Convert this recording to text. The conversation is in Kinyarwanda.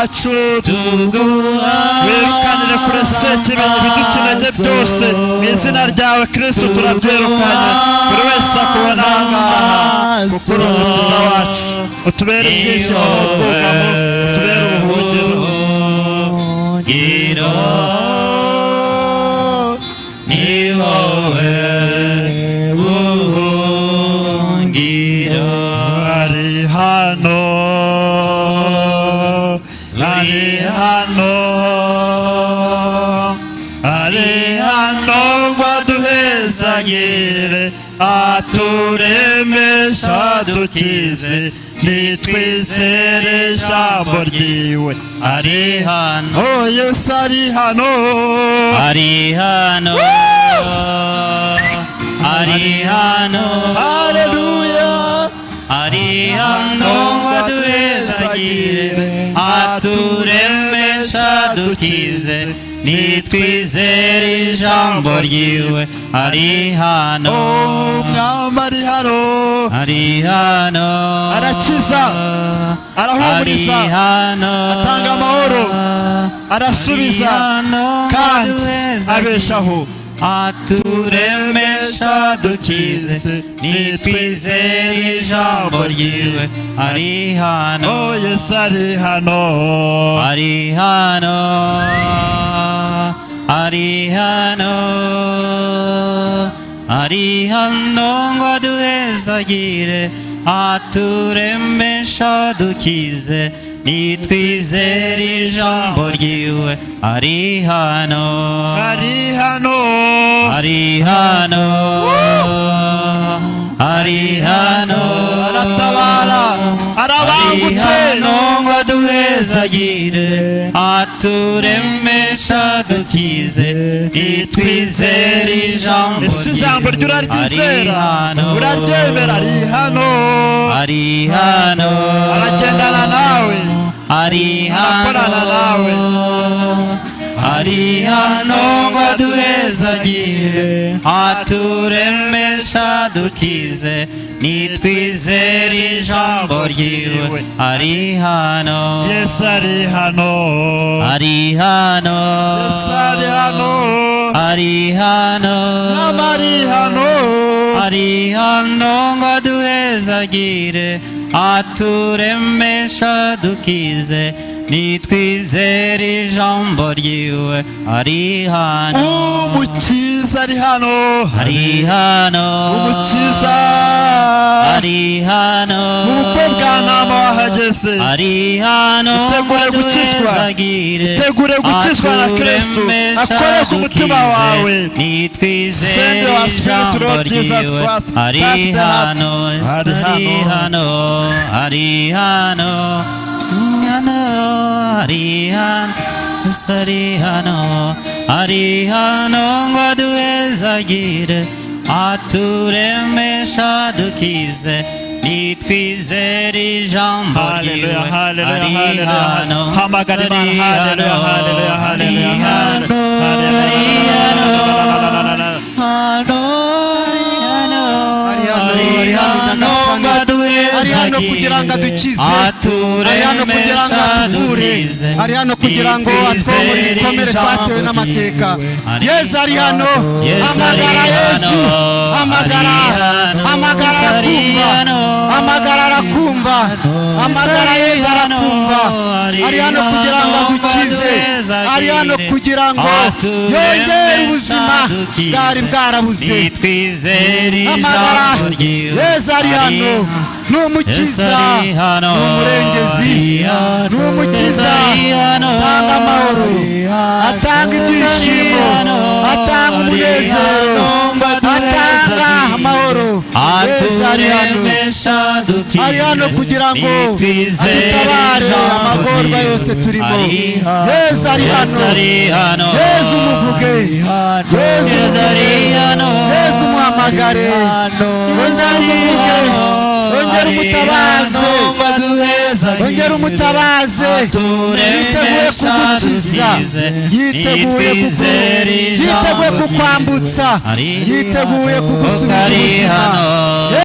wacu wirukanire kure sekibi ibidukeneye byose mu izina ryawe Kristo turabyirukanye buri wese akubona ahangaha gukora umukiza wacu utubere ibyishimo n'ubwugamo utubere ubuhungiro ni wowe buhungiro ari hano ngo duhezagire aturemesha dukize nitwizere ijambo ryiwe ari hano oh Yesu ari hano haleluya ari hano ngo duhezagire aturemesha dukize nitwizere ijambo ryiwe ari hano mwamba ari hano arakiza arahumuriza atanga amahoro arasubiza kandi abeshaho aturemesha dukize nitwizere ijambo ryiwe ari hano oh Yesu ari hano ngo duhezagire aturemesha dukize nitwizere ijambo ryiwe ari hano aratabara arabangutse ngo duhezagire aturemesha dukize nitwizere ijambo ry'uraryizera uraryemera ari hano aragendana nawe akorana nawe ari hano ngo duhezagire aturemesha dukize nitwizere ijambo ryiwe ari hano Yesu ari hano Yesu ari hano ngo duhezagire aturemesha dukize nitwizere ijambo ryiwe ari hano umukiza ari hano umukiza ari hano ubukwe bwa ntama wahageze ari hano itegure gukizwa na Kristo akore ku mutima wawe nitwizere ijambo ryiwe ari hano ari hano ngo duhezagire aturemesha dukize nitwizere ijambo ryiwe ari hano hamagarira ari hano kugira ngo adukize ari hano kugira ngo atuvure ari hano kugira ngo atwomore ibikomere twatewe n'amateka Yesu ari hano amagara Yesu amagara arakumva Yesu arakumva ari hano kugira ngo adukize ari hano kugira ngo yongere ubuzima bwari bwarabuze amagara Yesu ari hano n'umukiza n'umurengezi n'umukiza atanga amahoro atanga ibyishimo atanga umunezero atanga amahoro Yesu ari hano kugira ngo adutabare amagorwa yose turimo Yesu ari hano Yesu umuvuge Yesu umuhamagare ongera umutabaze yiteguye kugukiza yiteguye kukwambutsa yiteguye kugusubiza ubuzima